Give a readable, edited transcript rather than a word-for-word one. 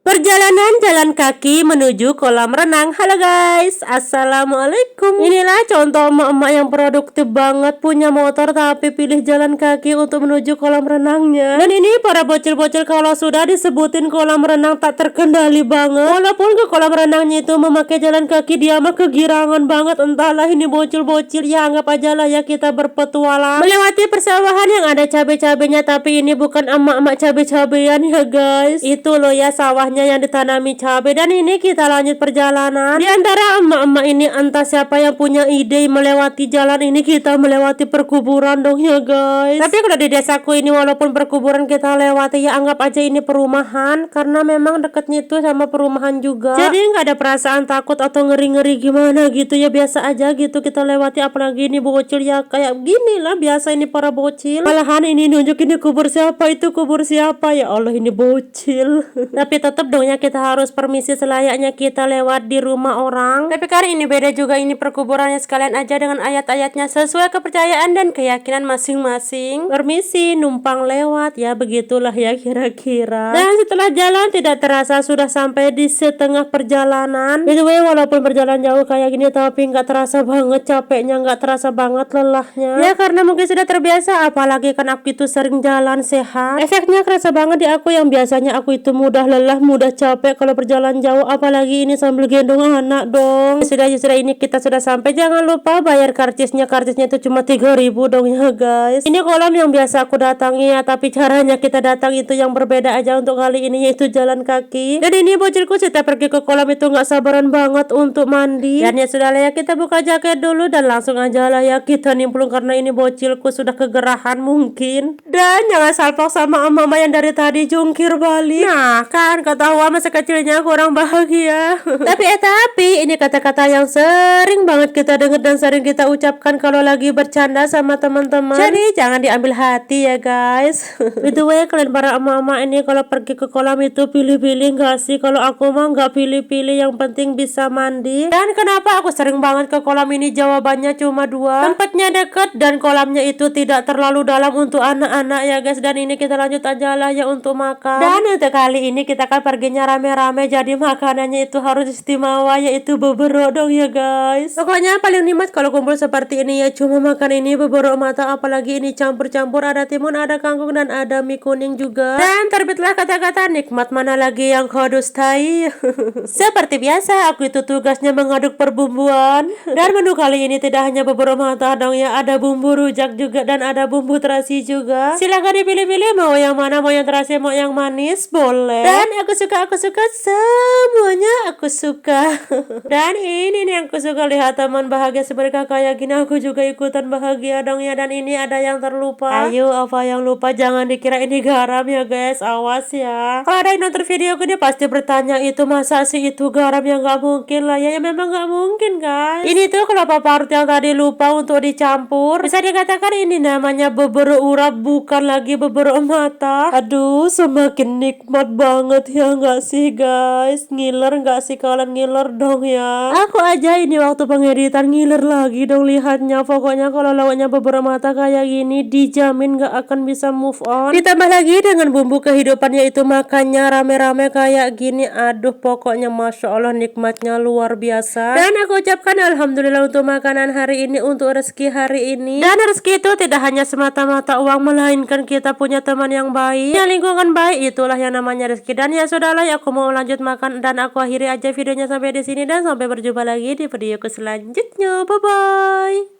Perjalanan jalan kaki menuju kolam renang. Halo guys, assalamualaikum. Inilah contoh emak-emak yang produktif banget, punya motor tapi pilih jalan kaki untuk menuju kolam renangnya. Dan ini para bocil-bocil kalau sudah disebutin kolam renang tak terkendali banget. Walaupun ke kolam renangnya itu memakai jalan kaki, dia mah kegirangan banget. Entahlah ini bocil-bocil, ya anggap aja lah ya kita berpetualang melewati persawahan yang ada cabai-cabainya. Tapi ini bukan emak-emak cabai-cabean ya guys, itu loh ya sawahnya yang ditanami cabai. Dan ini kita lanjut perjalanan. Di antara emak-emak ini entah siapa yang punya ide melewati jalan ini, kita melewati perkuburan dong ya guys. Tapi kalau di desaku ini walaupun perkuburan kita lewati, ya anggap aja ini perumahan, karena memang dekatnya itu sama perumahan juga. Jadi nggak ada perasaan takut atau ngeri-ngeri gimana gitu ya, biasa aja gitu kita lewati. Apalagi ini bocil ya kayak gini lah biasa ini para bocil. Malahan ini nunjuk ini kubur siapa, itu kubur siapa, ya Allah ini bocil. Tapi tetap dong ya kita harus permisi selayaknya kita lewat di rumah orang. Tapi kali ini beda juga, ini perkuburannya sekalian aja dengan ayat-ayatnya sesuai kepercayaan dan keyakinan masing-masing. Permisi numpang lewat ya, begitulah ya kira-kira. Dan setelah jalan tidak terasa sudah sampai di setengah perjalanan. By the way, walaupun berjalan jauh kayak gini tapi nggak terasa banget capeknya, nggak terasa banget lelahnya. Ya karena mungkin sudah terbiasa, apalagi kan aku itu sering jalan sehat. Efeknya kerasa banget di aku yang biasanya aku itu mudah lelah, mudah capek kalau berjalan jauh, apalagi ini sambil gendong anak dong. Sudah ini kita sudah sampai. Jangan lupa bayar karcisnya itu cuma 3.000 dong ya guys. Ini kolam yang biasa aku datangi ya, tapi caranya kita datang itu yang berbeda aja untuk kali ini, yaitu jalan kaki. Dan ini bocilku setiap pergi ke kolam itu nggak sabaran banget untuk mandi. Dan ya sudah lah ya, kita buka jaket dulu dan langsung aja lah ya kita nimplung, karena ini bocilku sudah kegerahan mungkin. Dan jangan salpok sama mama yang dari tadi jungkir balik. Nah kan ketahuan masa kecilnya kurang bahagia. tapi ini kata-kata yang sering banget kita dengar dan sering kita ucapkan kalau lagi bercanda sama teman-teman. Jadi jangan diambil hati ya guys. By the way, kalian para emak-emak ini kalau pergi ke kolam itu pilih-pilih gak sih? Kalau aku mah gak pilih-pilih, yang penting bisa mandi. Dan kenapa aku sering banget ke kolam ini? Jawabannya cuma dua. Tempatnya dekat dan kolamnya itu tidak terlalu dalam untuk anak-anak ya guys. Dan ini kita lanjut aja lah ya untuk makan. Dan untuk kali ini kita kan perginya rame-rame, jadi makanannya itu harus istimewa, yaitu beberok dong ya guys. Pokoknya paling nikmat kalau kumpul seperti ini ya, cuma makan ini beberok mata, apalagi ini campur-campur, ada timun, ada kangkung, dan ada mie kuning juga. Dan terbitlah kata-kata nikmat mana lagi yang kau dustai. Seperti biasa aku itu tugasnya mengaduk perbumbuan. Dan menu kali ini tidak hanya beberok mata dong ya, ada bumbu rujak juga dan ada bumbu terasi juga. Silahkan dipilih-pilih mau yang mana, mau yang terasi mau yang manis, boleh. Dan aku suka semuanya aku suka. Dan ini nih yang aku suka, lihat teman bahagia seperti kayak gini, aku juga ikutan bahagia dong ya. Dan ini ada yang terlupa. Ayo apa yang lupa, jangan dikira ini garam ya guys, awas ya. Kalau ada yang nonton video aku dia pasti bertanya, itu masa sih itu garam? Ya nggak mungkin lah ya, memang nggak mungkin guys. Ini tuh kelapa parut yang tadi lupa untuk dicampur. Bisa dikatakan ini namanya beberok urap, bukan lagi beberok mata. Aduh semakin nikmat banget ya nggak sih guys? Ngiler nggak sih kalian? Ngiler dong ya. Aku aja ini waktu pengeditan ngiler lagi dong lihatnya. Pokoknya kalau lawannya beberapa mata kayak gini dijamin nggak akan bisa move on. Ditambah lagi dengan bumbu kehidupan, yaitu makannya rame-rame kayak gini. Aduh pokoknya masya Allah nikmatnya luar biasa. Dan aku ucapkan alhamdulillah untuk makanan hari ini, untuk rezeki hari ini. Dan rezeki itu tidak hanya semata-mata uang, melainkan kita punya teman yang baik, ya lingkungan baik, itulah yang namanya rezeki. Dan ya sudahlah ya, aku mau lanjut makan dan aku akhiri aja videonya sampai di sini, dan sampai berjumpa lagi di videoku selanjutnya. Bye bye.